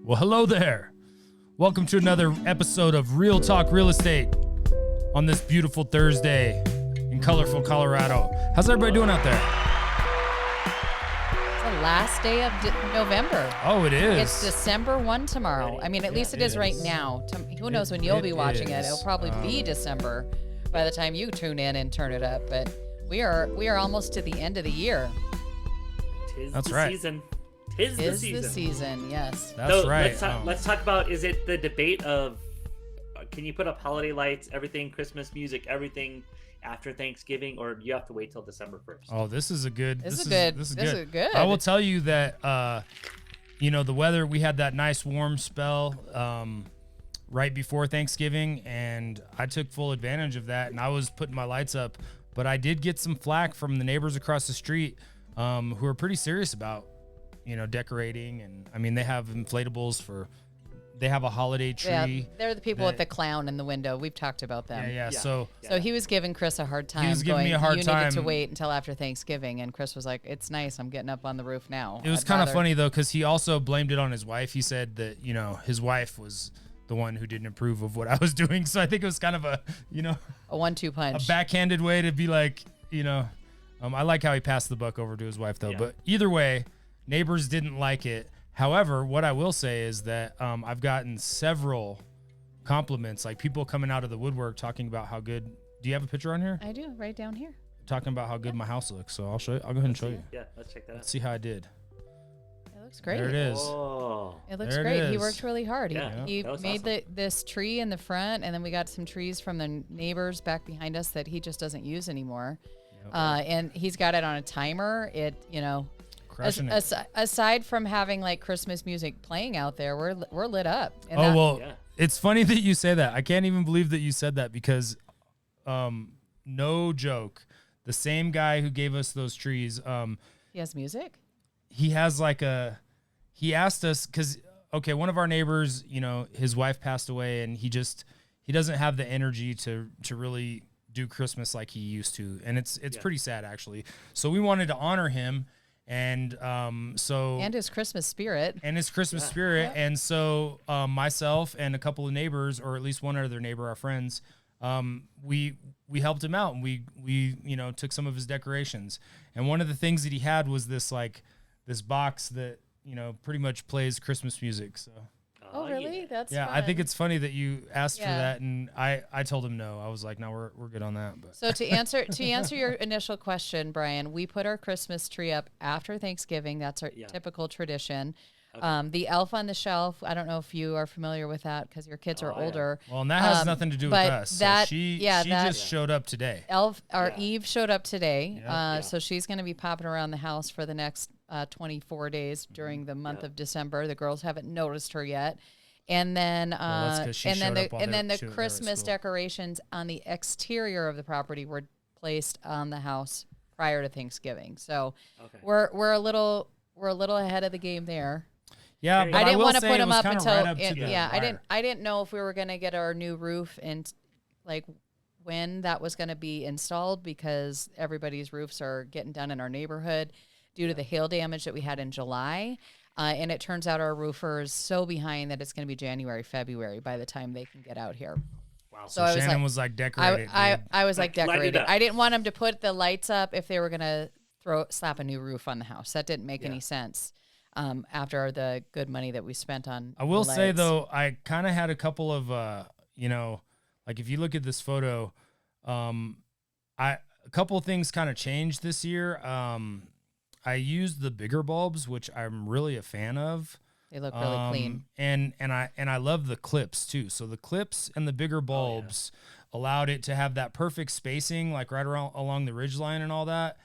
Well, hello there. Welcome to another episode of Real Talk Real Estate on this beautiful Thursday in colorful Colorado. How's everybody doing out there? It's the last day of November. Oh, it is. It's December 1 tomorrow. I mean, at least it is right now. Who knows when you'll be watching it? It'll probably be December by the time you tune in and turn it up. But we are almost to the end of the year. That's right. Season. Tis the season, yes. That's right. Let's talk about, is it the debate of, can you put up holiday lights, everything, Christmas music, everything after Thanksgiving, or do you have to wait till December 1st? Oh, this is good. This is good. I will tell you that, the weather, we had that nice warm spell right before Thanksgiving, and I took full advantage of that, and I was putting my lights up. But I did get some flack from the neighbors across the street who are pretty serious about decorating. And I mean, they have inflatables they have a holiday tree. Yeah, they're the people with the clown in the window. We've talked about them. Yeah. So he was giving Chris a hard time. He was giving me a hard time. You needed to wait until after Thanksgiving. And Chris was like, it's nice. I'm getting up on the roof now. It was kind of funny, though, because he also blamed it on his wife. He said that, his wife was the one who didn't approve of what I was doing. So I think it was kind of a 1-2 punch. A backhanded way to be like, I like how he passed the buck over to his wife, though. Yeah. But either way, neighbors didn't like it. However, what I will say is that I've gotten several compliments, like people coming out of the woodwork talking about how good. Do you have a picture on here? I do, right down here. Talking about how good my house looks. So I'll show you. I'll go ahead and show you. Yeah, let's check that out. Let's see how I did. It looks great. There it is. Oh. It looks There it great. He is. worked really hard. Yeah, He that was made awesome. this tree in the front, and then we got some trees from the neighbors back behind us that he just doesn't use anymore. Yep. And he's got it on a timer. Crushing it. Aside from having like Christmas music playing out there, we're lit up. And Yeah. It's funny that you say that. I can't even believe that you said that because, no joke, the same guy who gave us those trees, he has music. he has he asked us because, one of our neighbors, his wife passed away and he doesn't have the energy to really do Christmas like he used to. And it's pretty sad, actually. So we wanted to honor him. And And his Christmas spirit. And so myself and a couple of neighbors, or at least one other neighbor, our friends, we helped him out, and we took some of his decorations. And one of the things that he had was this box that pretty much plays Christmas music. So Oh, really? That's yeah, fun. I think it's funny that you asked for that, and I told him no. I was like, no, we're good on that. But So to answer your initial question, Brian, we put our Christmas tree up after Thanksgiving. That's our typical tradition. Okay. The elf on the shelf, I don't know if you are familiar with that because your kids are older. Well, and that has nothing to do with us. That, so she that just showed up today. Eve showed up today. Yeah. So she's going to be popping around the house for the next 24 days during the month of December. The girls haven't noticed her yet. And then the Christmas decorations on the exterior of the property were placed on the house prior to Thanksgiving. So we're a little ahead of the game there. Yeah, but I didn't want to put them up until I I didn't know if we were going to get our new roof and like when that was going to be installed because everybody's roofs are getting done in our neighborhood due to the hail damage that we had in July. And it turns out our roofer is so behind that it's going to be January, February by the time they can get out here. Wow. So Shannon was like decorated. I was like decorated. up. I didn't want them to put the lights up if they were going to slap a new roof on the house. That didn't make any sense. After the good money that we spent on. I will say though, I kind of had a couple of, like if you look at this photo, a couple of things kind of changed this year. I used the bigger bulbs, which I'm really a fan of. They look really clean. And I love the clips too. So the clips and the bigger bulbs allowed it to have that perfect spacing, like right around along the ridgeline and all that.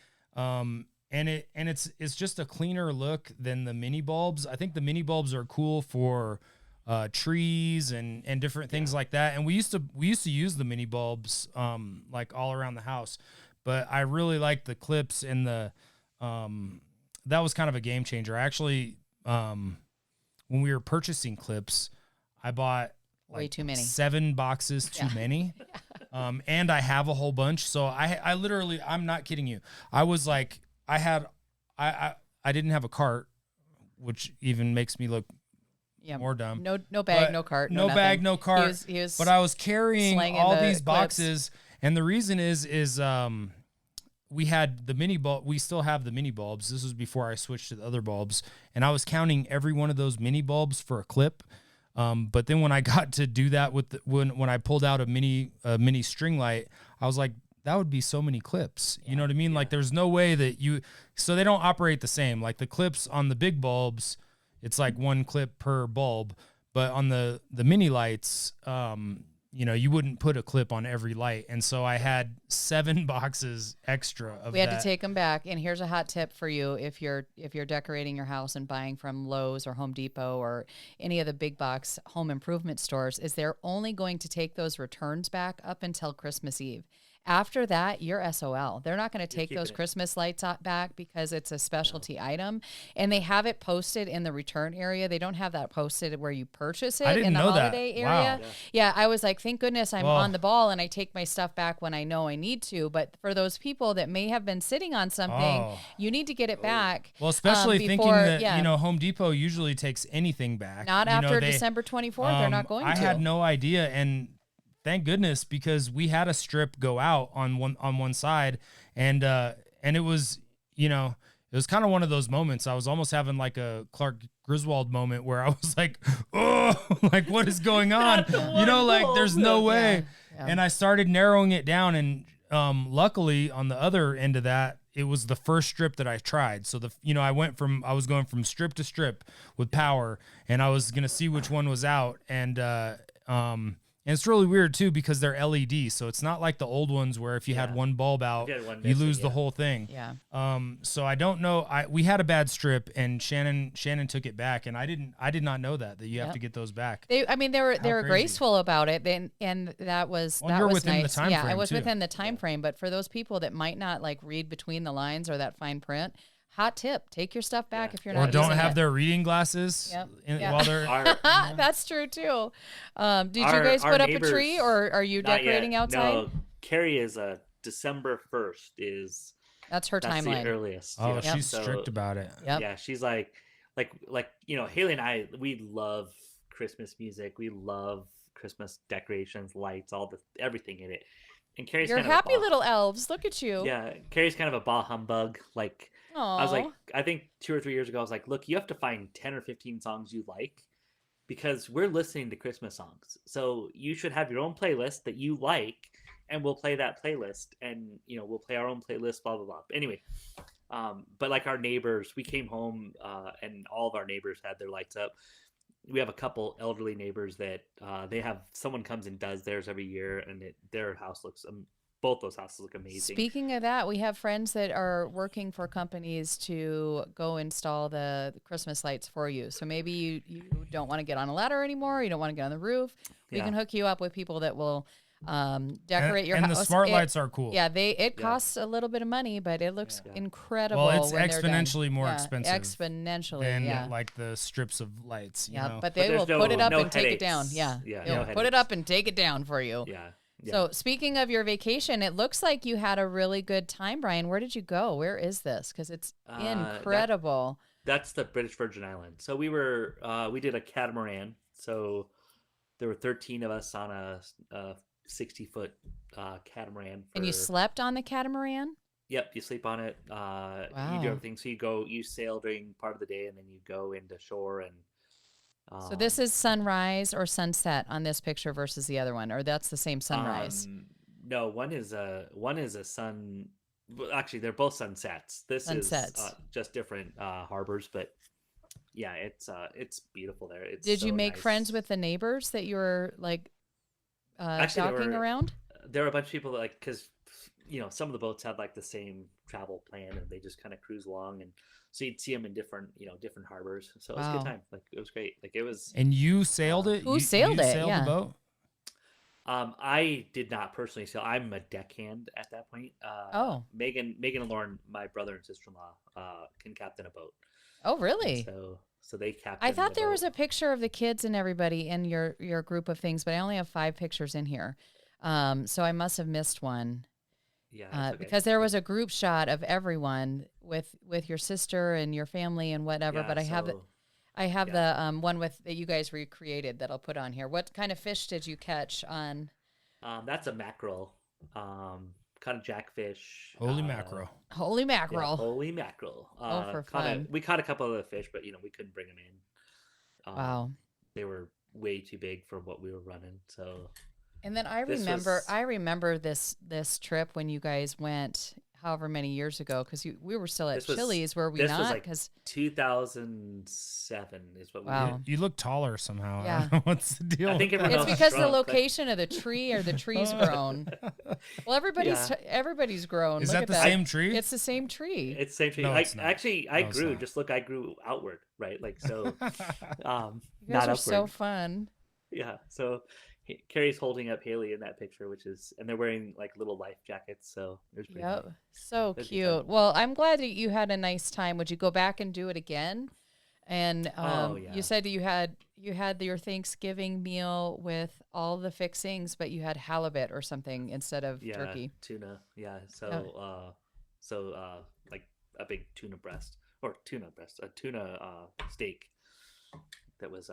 And it's just a cleaner look than the mini bulbs. I think the mini bulbs are cool for trees and different things like that. And we used to use the mini bulbs like all around the house. But I really like the clips and the that was kind of a game changer. I actually when we were purchasing clips, I bought way too many. 7 boxes too many. And I have a whole bunch. So I literally, I'm not kidding you. I was like, I I didn't have a cart, which even makes me look more dumb. No bag, no cart. No bag, no cart. He was but I was carrying all these boxes. And the reason is we had the mini bulb. We still have the mini bulbs. This was before I switched to the other bulbs. And I was counting every one of those mini bulbs for a clip. But then when I got to do that with when I pulled out a mini string light, I was like, that would be so many clips. You know what I mean? Like there's no way that so they don't operate the same. Like the clips on the big bulbs, it's like one clip per bulb. But on the mini lights, you wouldn't put a clip on every light. And so I had 7 boxes extra of that. We had to take them back. And here's a hot tip for you if you're decorating your house and buying from Lowe's or Home Depot or any of the big box home improvement stores, is they're only going to take those returns back up until Christmas Eve. After that, you're SOL. They're not going to take those Christmas lights back because it's a specialty item. And they have it posted in the return area. They don't have that posted where you purchase it in the holiday area. Wow. Yeah, I was like, thank goodness I'm on the ball and I take my stuff back when I know I need to. But for those people that may have been sitting on something, you need to get it back. Well, especially thinking that, Home Depot usually takes anything back. Not after December 24th. They're not going to. I had no idea. And thank goodness, because we had a strip go out on one side, and it was, it was kind of one of those moments. I was almost having like a Clark Griswold moment where I was like, oh, like what is going on? Like there's no way. Yeah. And I started narrowing it down, and luckily on the other end of that, it was the first strip that I tried. So I was going from strip to strip with power, and I was gonna see which one was out, and it's really weird too because they're LED, so it's not like the old ones where if you had one bulb out, you lose the whole thing. Yeah. So I don't know. We had a bad strip, and Shannon took it back, and I did not know that you have to get those back. They were graceful about it, and that was within nice. The time frame it was too. Within the time frame. But for those people that might not like read between the lines or that fine print. Hot tip: take your stuff back if you're not. Or don't have their reading glasses while they're. That's true too. Did you guys put up a tree, or are you decorating outside? No, Carrie is December 1st is. That's her timeline. The earliest. Oh, she's strict about it. Yep. Yeah, she's like Haley and I. We love Christmas music. We love Christmas decorations, lights, everything in it. And Carrie's you're kind happy of little elves. Look at you. Yeah, Carrie's kind of a bah humbug. Like. Aww. I was like, I think 2 or 3 years ago, I was like, look, you have to find 10 or 15 songs you like because we're listening to Christmas songs. So you should have your own playlist that you like, and we'll play that playlist, and we'll play our own playlist, blah blah blah. Anyway, but like our neighbors, we came home and all of our neighbors had their lights up. We have a couple elderly neighbors that they have someone comes and does theirs every year, and their house looks. Both those houses look amazing. Speaking of that, we have friends that are working for companies to go install the Christmas lights for you. So maybe you don't want to get on a ladder anymore. You don't want to get on the roof. We can hook you up with people that will decorate your house. And the smart lights are cool. Yeah, it costs a little bit of money, but it looks incredible. Well, it's exponentially more expensive. Exponentially, than like the strips of lights. You know? But they will put it up and take it down. Yeah, they'll put it up and take it down for you. Yeah. Yeah. So speaking of your vacation, it looks like you had a really good time, Brian. Where did you go? Where is this? Because it's incredible. That's the British Virgin Islands. So we did a catamaran. So there were 13 of us on a 60-foot catamaran. And you slept on the catamaran? Yep, you sleep on it. Wow. You do everything. So you sail during part of the day, and then you go into shore and. So this is sunrise or sunset on this picture versus the other one, or that's the same sunrise? No, one is a sun. Actually, they're both sunsets. This is just different harbors, but yeah, it's beautiful there. Did you make friends with the neighbors that you were like talking around? There were a bunch of people that because some of the boats had like the same travel plan, and they just kind of cruise along and. So you'd see them in different harbors. So it was a good time. Like it was great. Like it was. And you sailed it? Who sailed it? Sailed the boat? I did not personally sail. I'm a deckhand at that point. Megan and Lauren, my brother and sister-in-law, can captain a boat. Oh, really? So they captain. I thought there was a picture of the kids and everybody in your group of things, but I only have 5 pictures in here. So I must have missed one. Yeah, okay. Because there was a group shot of everyone with your sister and your family and whatever. But I have the one that you guys recreated that I'll put on here. What kind of fish did you catch on? That's a mackerel. Kind of jackfish. Holy mackerel. Holy mackerel. Yeah, holy mackerel. For fun. We caught a couple of the fish, but we couldn't bring them in. Wow. They were way too big for what we were running. So. And then I remember this trip when you guys went however many years ago, because we were still at Chili's, were we not? Because 2007 is what we did. You look taller somehow. Yeah. I don't know what's the deal? I think it's because the location of the tree, or the tree's grown. Well, everybody's grown. Is that the same tree? It's the same tree. It's the same tree. No, I grew. Just look, I grew outward, right? Like so. You guys not are upward. so fun. Yeah. So. Carrie's holding up Haley in that picture, and they're wearing like little life jackets. So it was pretty fun. So cute. Well, I'm glad that you had a nice time. Would you go back and do it again? And you said you had your Thanksgiving meal with all the fixings, but you had halibut or something instead of turkey. Tuna. Yeah. So like a big tuna steak that was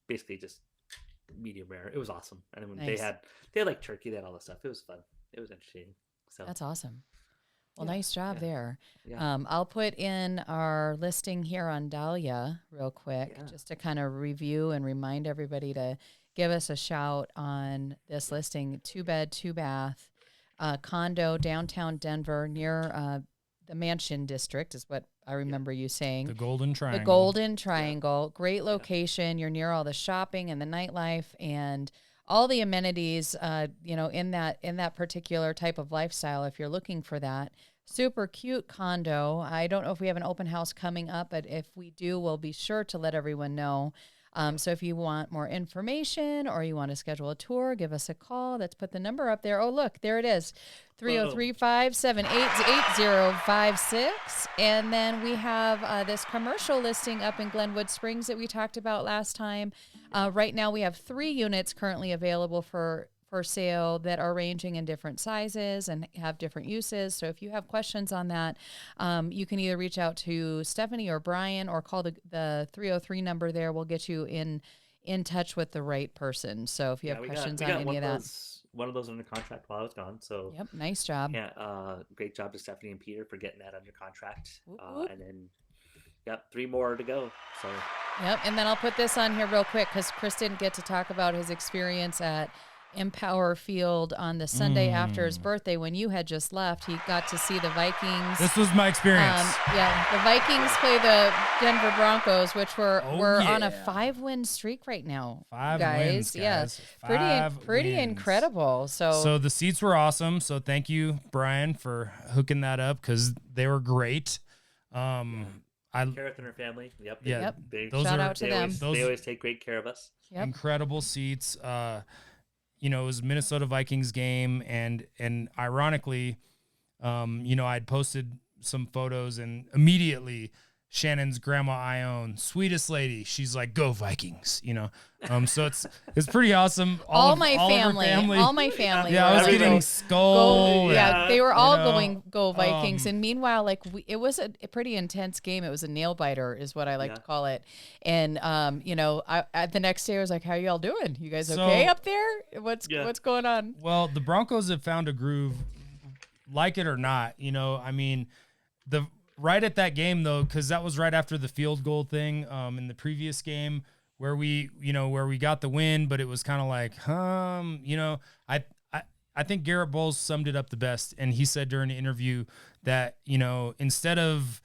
basically just medium rare. It was awesome. And when they had like turkey, they had all the stuff. It was fun. It was interesting. So that's awesome. Well, nice job there. Yeah. I'll put in our listing here on Dahlia real quick, just to kind of review and remind everybody to give us a shout on this listing. 2-bed, 2-bath, condo, downtown Denver, near the Mansion District is what I remember you saying. The Golden Triangle. The Golden Triangle. Yeah. Great location. You're near all the shopping and the nightlife and all the amenities, in that particular type of lifestyle, if you're looking for that. Super cute condo. I don't know if we have an open house coming up, but if we do, we'll be sure to let everyone know. So if you want more information or you want to schedule a tour, give us a call. Let's put the number up there. Oh, look, there it is. 303-578-8056. And then we have this commercial listing up in Glenwood Springs that we talked about last time. Right now we have 3 units currently available for sale that are ranging in different sizes and have different uses. So if you have questions on that, you can either reach out to Stephanie or Brian or call the 303 number there. We'll get you in touch with the right person. So if you have questions on any of that. One of those under contract while I was gone. So yep, nice job. Yeah, great job to Stephanie and Peter for getting that under contract. And then 3 more to go. So yep, and then I'll put this on here real quick because Chris didn't get to talk about his experience at Empower Field on the Sunday after his birthday when you had just left. He got to see the Vikings. This was my experience. The Vikings play the Denver Broncos, which were on a 5-win streak right now. 5 wins, guys. Pretty incredible. So the seats were awesome. So thank you, Brian, for hooking that up because they were great. Kareth and her family. Yep. Yeah. Shout out to them. They always take great care of us. Yep. Incredible seats. It was Minnesota Vikings game, and ironically, I'd posted some photos, and immediately Shannon's grandma Ione, sweetest lady, she's like, "Go Vikings!" So it's pretty awesome. All my family. Yeah, I was getting skull. They were all going go Vikings, and meanwhile, it was a pretty intense game. It was a nail biter, is what I like to call it. And the next day I was like, "How y'all doing? You guys okay up there? What's going on?" Well, the Broncos have found a groove, like it or not. Right at that game though, because that was right after the field goal thing in the previous game where we got the win, but it was kind of like, I think Garrett Bowles summed it up the best, and he said during the interview that instead of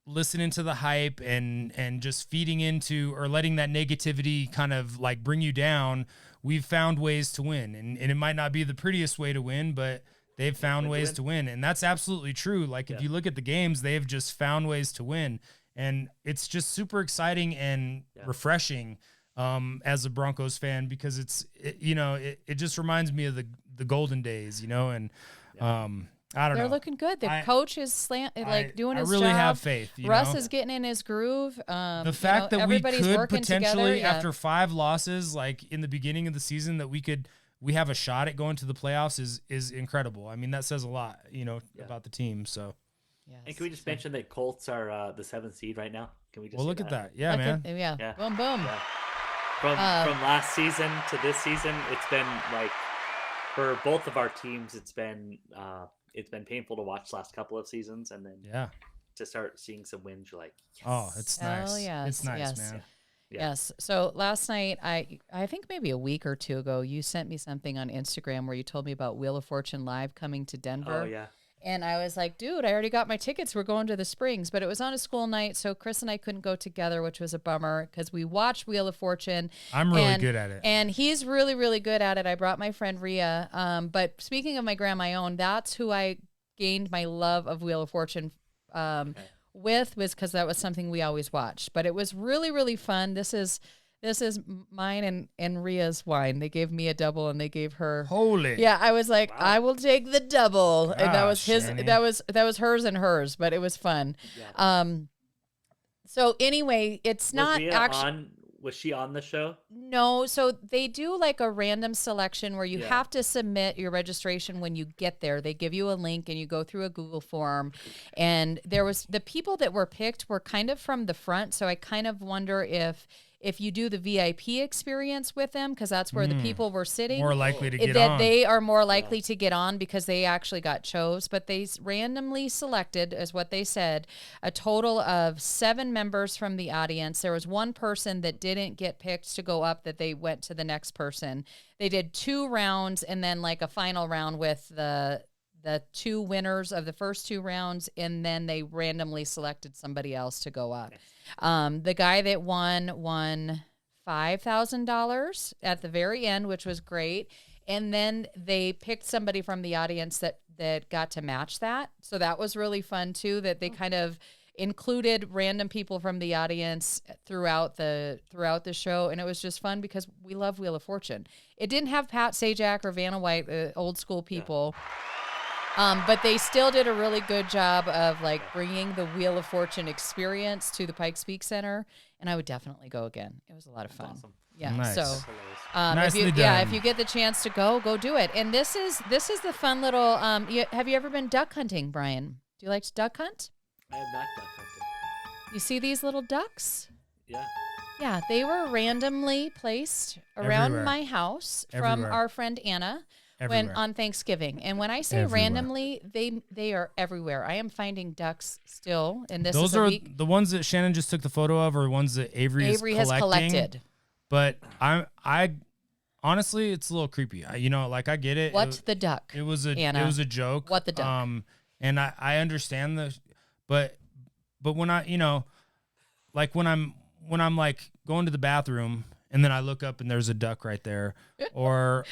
listening to the hype and just feeding into or letting that negativity kind of like bring you down, we've found ways to win, and it might not be the prettiest way to win, but they've found ways to win. And that's absolutely true. Like if you look at the games, they've just found ways to win. And it's just super exciting and refreshing as a Broncos fan, because it just reminds me of the golden days, and I don't know. They're looking good. The coach is doing his job. I really have faith. Russ is getting in his groove. The fact that we could potentially, after 5 losses, like in the beginning of the season, that we have a shot at going to the playoffs is incredible. I mean, that says a lot, about the team. So Yes. And can we just mention that Colts are the 7th seed right now? Can we just? Well, look at that. Yeah, man. Yeah. Boom, boom. Yeah. From last season to this season, it's been like for both of our teams, it's been painful to watch the last couple of seasons, and then to start seeing some wins, you're like, yes. Oh, it's nice. Yes. It's nice, man. Yeah. Yes. So last night, I think maybe a week or two ago, you sent me something on Instagram where you told me about Wheel of Fortune Live coming to Denver. Oh, yeah. And I was like, dude, I already got my tickets. We're going to the Springs. But it was on a school night, so Chris and I couldn't go together, which was a bummer because we watched Wheel of Fortune. I'm really good at it. And he's really, really good at it. I brought my friend Rhea. But speaking of my grandma own, that's who I gained my love of Wheel of Fortune with, was because that was something we always watched. But it was really, really fun. This is mine and Rhea's wine. They gave me a double and they gave her. Holy. Yeah, I was like, wow. I will take the double. Gosh, and that was his. Annie. That was hers and hers, but it was fun. Yeah. So anyway, it's not actually. Was she on the show? No. So they do like a random selection where you have to submit your registration when you get there. They give you a link and you go through a Google form. And the people that were picked were kind of from the front. So I kind of wonder if you do the VIP experience with them, because that's where the people were sitting, more likely to get that on. They are more likely to get on because they actually got chose. But they randomly selected, is what they said, a total of 7 members from the audience. There was one person that didn't get picked to go up, that they went to the next person. They did 2 rounds and then like a final round with the 2 winners of the first 2 rounds, and then they randomly selected somebody else to go up. The guy that won $5,000 at the very end, which was great. And then they picked somebody from the audience that got to match that. So that was really fun too, that they kind of included random people from the audience throughout the show. And it was just fun because we love Wheel of Fortune. It didn't have Pat Sajak or Vanna White, the old school people. But they still did a really good job of like bringing the Wheel of Fortune experience to the Pikes Peak Center, and I would definitely go again. It was a lot of fun. Awesome. Yeah. Nice. So, nicely done. if you get the chance to go do it. And this is the fun little. Have you ever been duck hunting, Brian? Do you like to duck hunt? I have not duck hunted. You see these little ducks? Yeah. Yeah, they were randomly placed around my house from our friend Anna. On Thanksgiving. And when I say randomly, they are everywhere. I am finding ducks still, and those are the ones that Shannon just took the photo of, or ones that Avery has collected. But I honestly, it's a little creepy. I get it. What's the duck? It was a joke. What the duck? And I understand but when I when I'm like going to the bathroom and then I look up and there's a duck right there, or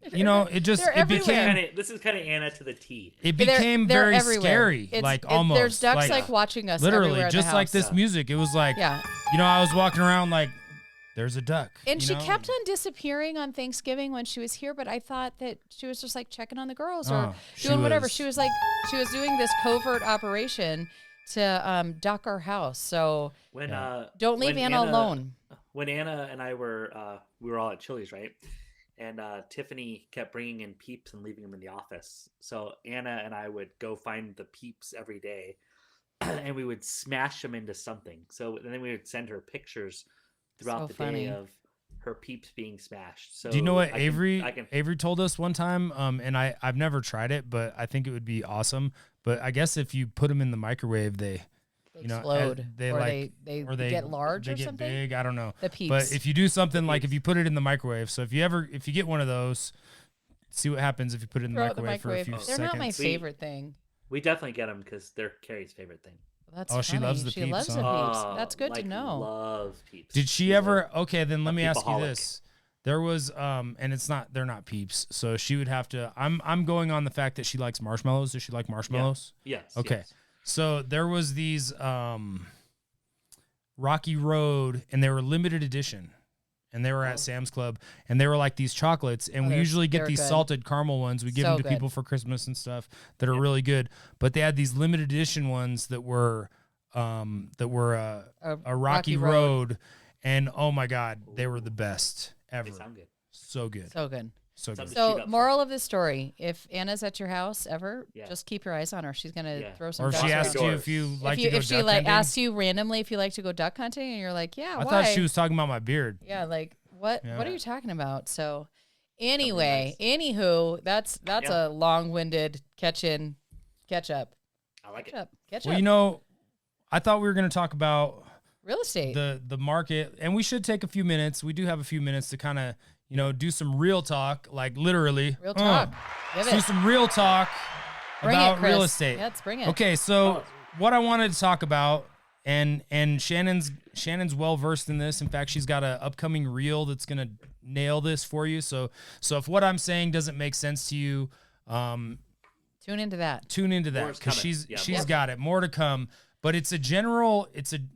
it became. This is kind of Anna to the T. It became they're very scary, almost. There's ducks like watching us. Literally, just in the house. like this music. It was like, I was walking around like, there's a duck. And she kept on disappearing on Thanksgiving when she was here, but I thought that she was just like checking on the girls or doing whatever. She was doing this covert operation to duck our house. So don't leave Anna alone. When Anna and I were we were all at Chili's, right? And Tiffany kept bringing in Peeps and leaving them in the office. So Anna and I would go find the Peeps every day, and we would smash them into something. So and then we would send her pictures throughout the day of her Peeps being smashed. So do you know what Avery told us one time? And I've never tried it, but I think it would be awesome. But I guess if you put them in the microwave, they explode. They get large they or get something. Big. I don't know. The Peeps. But if you do something like if you put it in the microwave, so if you get one of those, see what happens if you put it in the microwave for a few seconds. They're not my favorite thing. We definitely get them because they're Carrie's favorite thing. That's funny. She loves the Peeps. Peeps. Loves the Peeps. That's good to know. Loves Peeps. Did she ever? Okay, then let me ask you this. There was and they're not Peeps, so she would have to. I'm going on the fact that she likes marshmallows. Does she like marshmallows? Yeah. Yes. Okay. Yes. So there was these Rocky Road, and they were limited edition, and they were at Sam's Club, and they were like these chocolates, and we usually get these salted caramel ones. We give them to people for Christmas and stuff that are really good, but they had these limited edition ones that were a Rocky Road, and oh my God, they were the best ever. They sound good. So good. So good. So moral of the story, if Anna's at your house ever, just keep your eyes on her. She's going to throw some ducks. Or she asks you if you like to go duck hunting. If she asks you randomly if you like to go duck hunting, and you're like, yeah, I thought she was talking about my beard. Yeah, like, what are you talking about? So anyway, anywho, that's a long-winded catch up. I like Catch up. Well, I thought we were going to talk about real estate, the market, and we should take a few minutes. We do have a few minutes to kind of, do some real talk, like literally. Real talk. Do some real talk about real estate. Let's bring it. Okay, so what I wanted to talk about, and Shannon's well versed in this. In fact, she's got an upcoming reel that's gonna nail this for you. So if what I'm saying doesn't make sense to you, tune into that because she's got it. More to come. But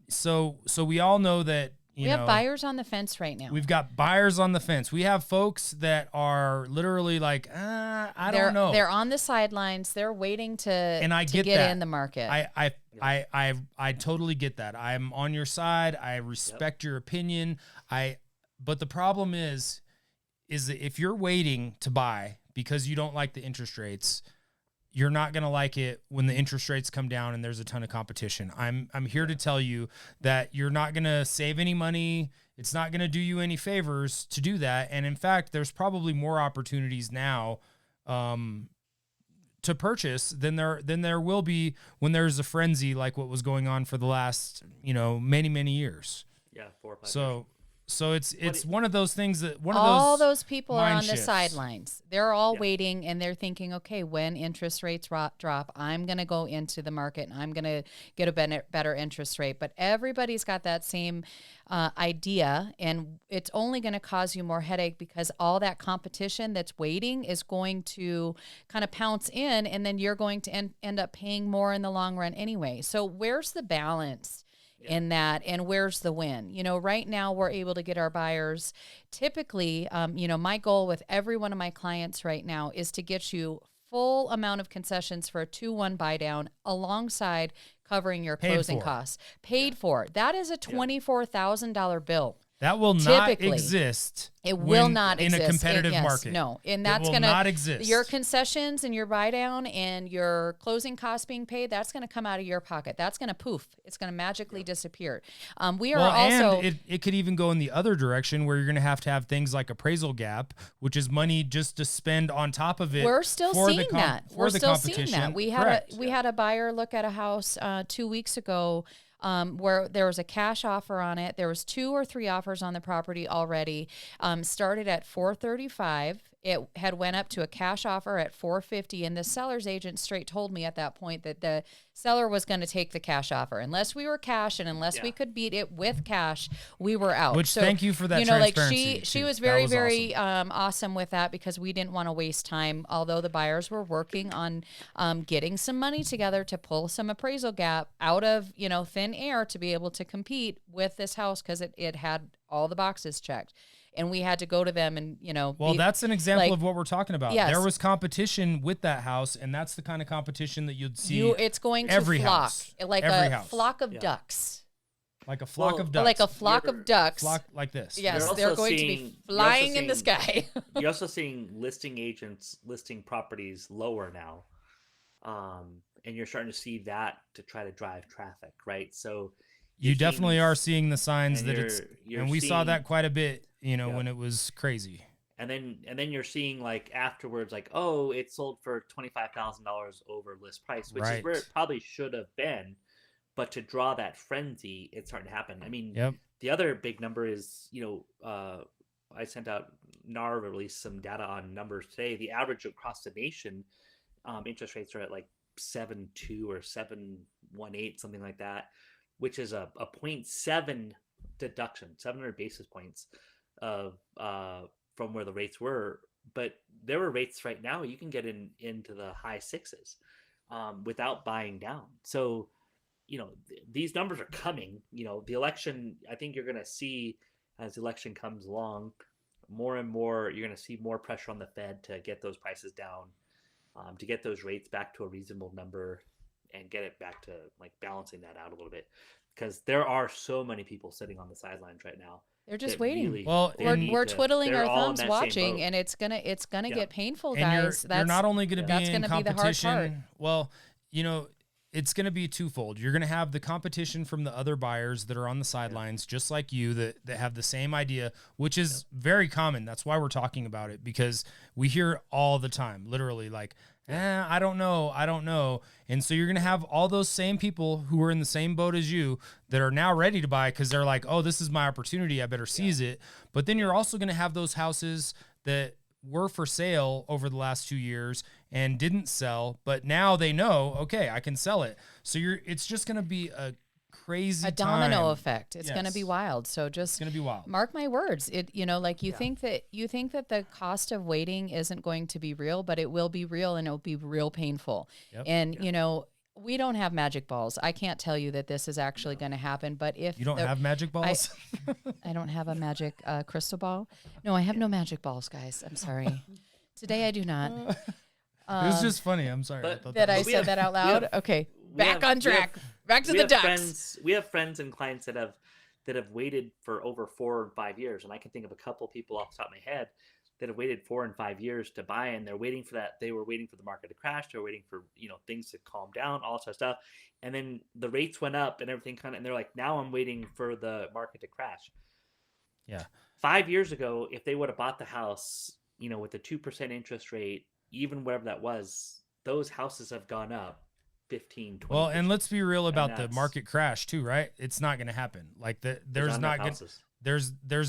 so we all know that. We have buyers on the fence right now. We've got buyers on the fence. We have folks that are literally like, I don't know. They're on the sidelines. They're waiting to get in the market. I totally get that. I'm on your side. I respect your opinion. But the problem is that if you're waiting to buy because you don't like the interest rates, you're not going to like it when the interest rates come down and there's a ton of competition. I'm here to tell you that you're not going to save any money. It's not going to do you any favors to do that. And in fact, there's probably more opportunities now to purchase than there will be when there's a frenzy like what was going on for the last, many, many years. Yeah, 4 or 5 years. So it's one of those things that all those people are on the sidelines. They're all waiting and they're thinking, okay, when interest rates drop, I'm going to go into the market and I'm going to get a better interest rate. But everybody's got that same idea, and it's only going to cause you more headache because all that competition that's waiting is going to kind of pounce in, and then you're going to end up paying more in the long run anyway. So where's the balance in that, and where's the win? Right now we're able to get our buyers typically, my goal with every one of my clients right now is to get you full amount of concessions for a 2-1 buy down alongside covering your closing costs. Paid for. That is a $24,000 bill. That will not exist. It will not exist in a competitive market. No, and that's going to not exist. Your concessions and your buy down and your closing costs being paid, that's going to come out of your pocket. That's going to poof. It's going to magically disappear. We are also, and it could even go in the other direction where you're going to have things like appraisal gap, which is money just to spend on top of it. We're still seeing that. We're still seeing that. We had a buyer look at a house 2 weeks ago. Where there was a cash offer on it. There was 2 or 3 offers on the property already. Started at $435. It had went up to a cash offer at $450, and the seller's agent straight told me at that point that the seller was going to take the cash offer unless we were cash, and unless we could beat it with cash, we were out. Which thank you for that. Transparency. She was very awesome with that because we didn't want to waste time. Although the buyers were working on getting some money together to pull some appraisal gap out of thin air to be able to compete with this house because it had all the boxes checked. And we had to go to them and, Well, that's an example of what we're talking about. Yes. There was competition with that house, and that's the kind of competition that you'd see. It's going to flock. House. Like every a house. flock of ducks. Like a flock of ducks. Like a flock of ducks. Flock like this. Yes, they're going to be flying in the sky. You're also seeing listing agents listing properties lower now. And you're starting to see that to try to drive traffic, right? So you definitely are seeing the signs that and we saw that quite a bit, when it was crazy. And then you're seeing like afterwards, like, oh, it sold for $25,000 over list price, which is where it probably should have been. But to draw that frenzy, it's starting to happen. I mean, the other big number is, I sent out, NAR released some data on numbers today. The average across the nation, interest rates are at like 7.2 or 7.18, something like that, which is a 0.7 deduction, 700 basis points of from where the rates were. But there were rates right now you can get into the high 6s without buying down. So, these numbers are coming. The election, I think you're going to see as the election comes along, more and more, you're going to see more pressure on the Fed to get those prices down, to get those rates back to a reasonable number and get it back to like balancing that out a little bit. Because there are so many people sitting on the sidelines right now. They're just waiting. Really, well, we're twiddling our thumbs watching, and it's gonna get painful, guys. You're not only going to be in competition. Be the hard part. Well, it's going to be twofold. You're going to have the competition from the other buyers that are on the sidelines, just like you, that have the same idea, which is very common. That's why we're talking about it, because we hear all the time, literally, like, I don't know. And so you're going to have all those same people who are in the same boat as you that are now ready to buy because they're like, oh, this is my opportunity. I better seize it. But then you're also going to have those houses that were for sale over the last 2 years and didn't sell, but now they know, okay, I can sell it. So it's just going to be a crazy domino effect. It's going to be wild. So just going to be wild. Mark my words. Think that the cost of waiting isn't going to be real, but it will be real, and it will be real painful. Yep. And we don't have magic balls. I can't tell you that this is actually going to happen, but if you don't have magic balls, I don't have a magic crystal ball. No, I have no magic balls, guys. I'm sorry. Today I do not. It was just funny. I'm sorry. I said that out loud. Okay, back on track. Back to the ducks. We have friends and clients that have waited for over 4 or 5 years, and I can think of a couple people off the top of my head that have waited 4 and 5 years to buy, and they're waiting for that. They were waiting for the market to crash. They're waiting for things to calm down, all that stuff, and then the rates went up and everything and they're like, now I'm waiting for the market to crash. Yeah. 5 years ago, if they would have bought the house, with the 2% interest rate, even whatever that was, those houses have gone up 15, 20%. Well, and let's be real about the market crash too, right? It's not going to happen. Like there's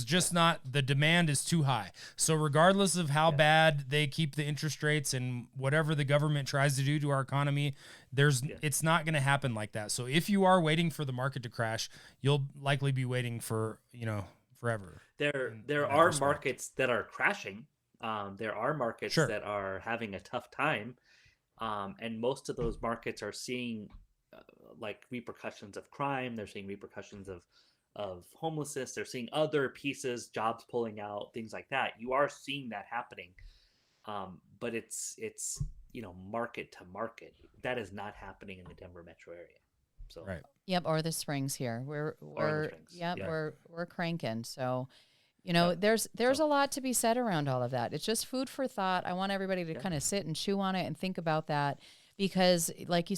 just not, the demand is too high. So regardless of how bad they keep the interest rates and whatever the government tries to do to our economy, it's not going to happen like that. So if you are waiting for the market to crash, you'll likely be waiting for, forever. There are markets that are crashing. There are markets that are having a tough time. And most of those markets are seeing like repercussions of crime. They're seeing repercussions of homelessness. They're seeing other pieces, jobs pulling out, things like that. You are seeing that happening. But it's market to market. That is not happening in the Denver metro area. So right. Yep, or the Springs here. We're cranking. So there's a lot to be said around all of that. It's just food for thought. I want everybody to kind of sit and chew on it and think about that, because like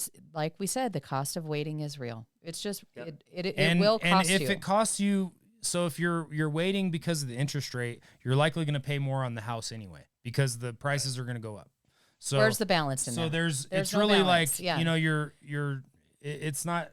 we said, the cost of waiting is real. It's just it will cost you. And if it costs you, so if you're waiting because of the interest rate, you're likely going to pay more on the house anyway, because the prices are going to go up. So where's the balance in that? So it's no really balance. it's not.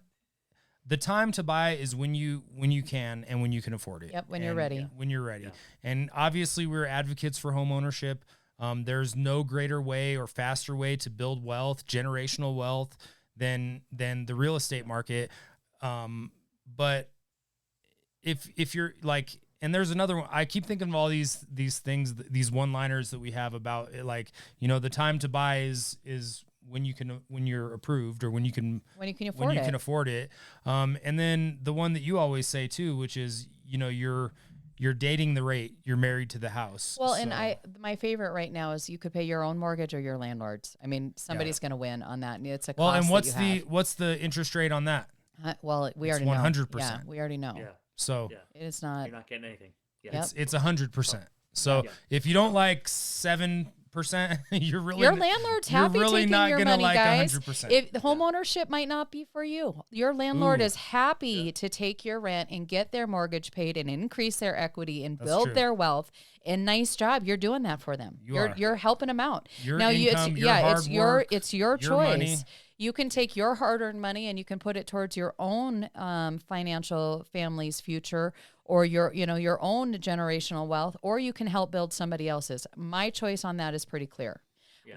The time to buy is when you can and when you can afford it. Yep, when you're ready. When you're ready. Yeah. And obviously we're advocates for home ownership. There's no greater way or faster way to build wealth, generational wealth, than the real estate market. But if you're like, and there's another one, I keep thinking of all these things, these one-liners that we have about it, like, the time to buy is when you're approved, or when you can afford it. And then the one that you always say too, which is, you're dating the rate, you're married to the house. Well, so. And my favorite right now is you could pay your own mortgage or your landlord's. I mean, somebody's going to win on that. And it's a cost. Well, and what's the interest rate on that? We already know. 100%. Yeah, we already know. Yeah. So it's not. You're not getting anything. Yeah. It's 100%. So if you don't like 7%, your landlord's happy taking your money, like guys. 100%. If the home ownership might not be for you, your landlord is happy to take your rent and get their mortgage paid and increase their equity and build their wealth. And nice job, you're doing that for them. You're helping them out. It's your choice. Money. You can take your hard-earned money and you can put it towards your own financial family's future, or your own generational wealth, or you can help build somebody else's. My choice on that is pretty clear.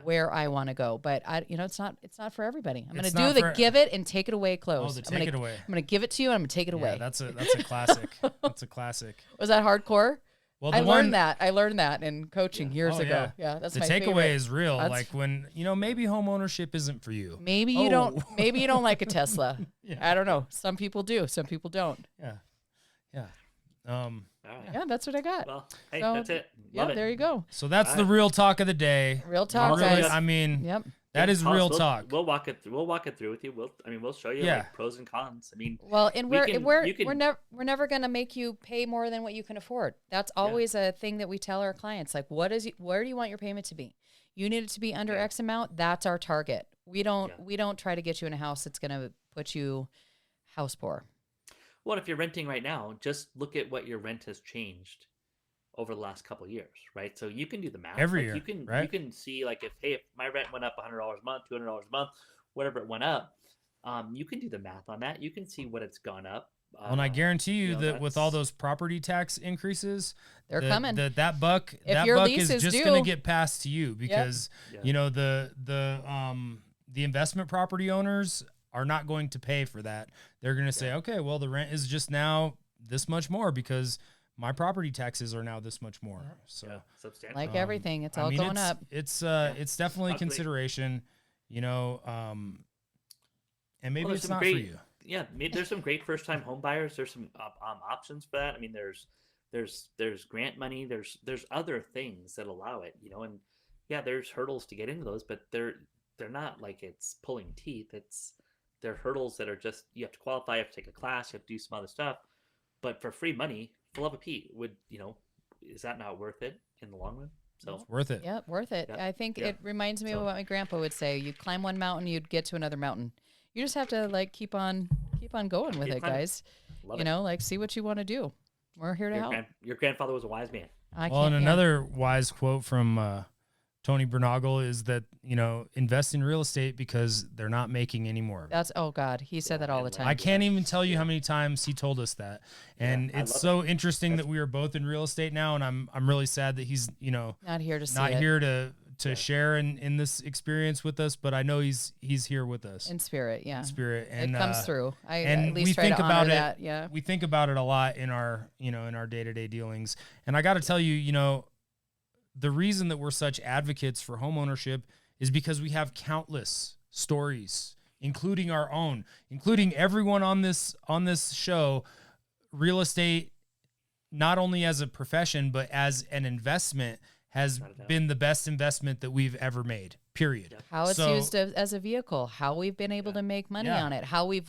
Where I want to go, but it's not for everybody. I'm going to do the give it and take it away close. Take it away. I'm going to give it to you and I'm going to take it away. That's a classic. That's a classic. Was that hardcore? Well, I learned that in coaching years ago. Yeah, that's my favorite. The takeaway is real. Like when, maybe home ownership isn't for you. Maybe you don't like a Tesla. I don't know. Some people do. Some people don't. Yeah. Yeah, that's what I got. Well, that's it. Love it. There you go. So that's the real talk of the day. Real talk, really, guys. I mean, That is real talk. We'll walk it through with you. We'll show you like pros and cons. I mean, well, and we're never going to make you pay more than what you can afford. That's always a thing that we tell our clients. Like, where do you want your payment to be? You need it to be under X amount. That's our target. We don't try to get you in a house that's going to put you house poor. Well, if you're renting right now, just look at what your rent has changed over the last couple of years, right? So you can do the math. Every year, you can see like if my rent went up $100 a month, $200 a month, whatever it went up, you can do the math on that. You can see what it's gone up. And I guarantee you that with all those property tax increases, they're coming. That buck is just going to get passed to you because the investment property owners are not going to pay for that. They're going to say, okay, well, the rent is just now this much more because my property taxes are now this much more. So substantial. Like everything, it's all going up. It's definitely consideration, and maybe it's not for you. Yeah, there's some great first-time home buyers. There's some options for that. I mean, there's grant money. There's other things that allow it, and there's hurdles to get into those, but they're not like it's pulling teeth. They're hurdles that are just you have to qualify, you have to take a class, you have to do some other stuff. But for free money, for love of Pete, is that not worth it in the long run? So it's worth it. Yeah, worth it. Yeah. I think it reminds me of what my grandpa would say. You climb one mountain, you'd get to another mountain. You just have to like keep on going with it, guys. Like see what you want to do. We're here to help. Your grandfather was a wise man. Another wise quote from Tony Bernagle is that, invest in real estate because they're not making any more. He said that all the time. I can't even tell you how many times he told us that. And it's so interesting that we are both in real estate now. And I'm really sad that he's, not here to see not here to share in this experience with us, but I know he's here with us. In spirit, yeah. In spirit. And it comes through. And at least we think about it. Yeah. We think about it a lot in our, in our day-to-day dealings. And I got to tell you, the reason that we're such advocates for homeownership is because we have countless stories, including our own, including everyone on this show. Real estate, not only as a profession, but as an investment, has been the best investment that we've ever made. Period. How it's used as a vehicle, how we've been able to make money on it, how we've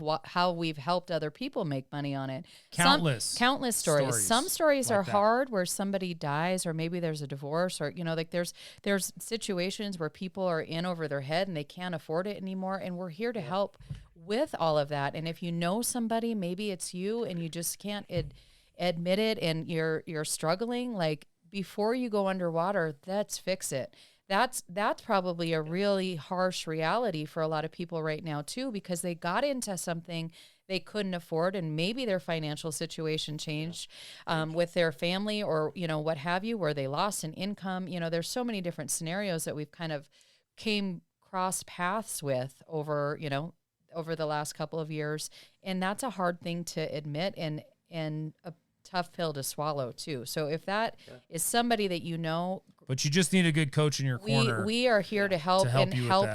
helped other people make money on it. Countless stories. Some stories like are hard, where somebody dies, or maybe there's a divorce, or like there's situations where people are in over their head and they can't afford it anymore, and we're here to help with all of that. And if you know somebody, maybe it's you, and you just can't admit it, and you're struggling, like before you go underwater, let's fix it. That's probably a really harsh reality for a lot of people right now too, because they got into something they couldn't afford, and maybe their financial situation changed with their family, or what have you, where they lost an income. There's so many different scenarios that we've kind of cross paths with over the last couple of years, and that's a hard thing to admit and a tough pill to swallow too. So if that is somebody that but you just need a good coach in your corner. We are here to help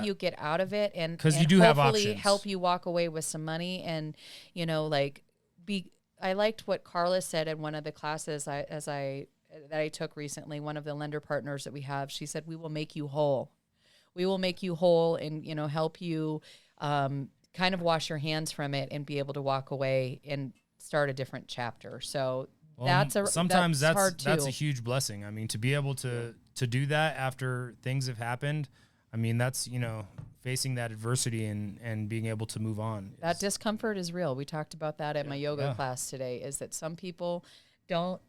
you get out of it, and because you do have options. Help you walk away with some money, and I liked what Carla said in one of the classes that I took recently. One of the lender partners that we have, she said, "We will make you whole. We will make you whole, and help you kind of wash your hands from it and be able to walk away and start a different chapter." So that's a huge blessing. I mean, to be able to do that after things have happened, I mean, that's, facing that adversity and being able to move on. That discomfort is real. We talked about that at my yoga class today, is that some people don't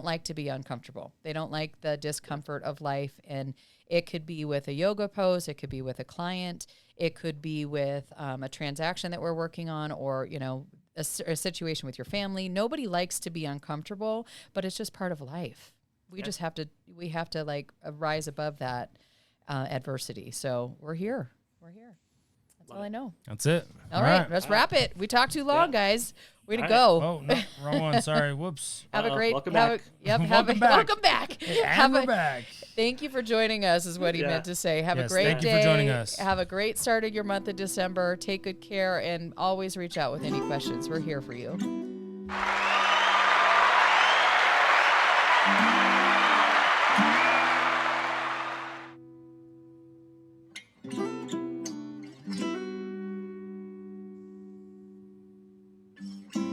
like to be uncomfortable. They don't like the discomfort of life. And it could be with a yoga pose. It could be with a client. It could be with a transaction that we're working on, or, a situation with your family. Nobody likes to be uncomfortable, but it's just part of life. We have to like rise above that adversity. So we're here. That's all I know. That's it. All right. Let's wrap it. We talked too long, guys. Way to go. Oh, no, wrong one. Sorry. Whoops. Have a great welcome back. Welcome back. And we're back. Thank you for joining us, is what he meant to say. Have a great day. Thank you for joining us. Have a great start of your month of December. Take good care, and always reach out with any questions. We're here for you. you.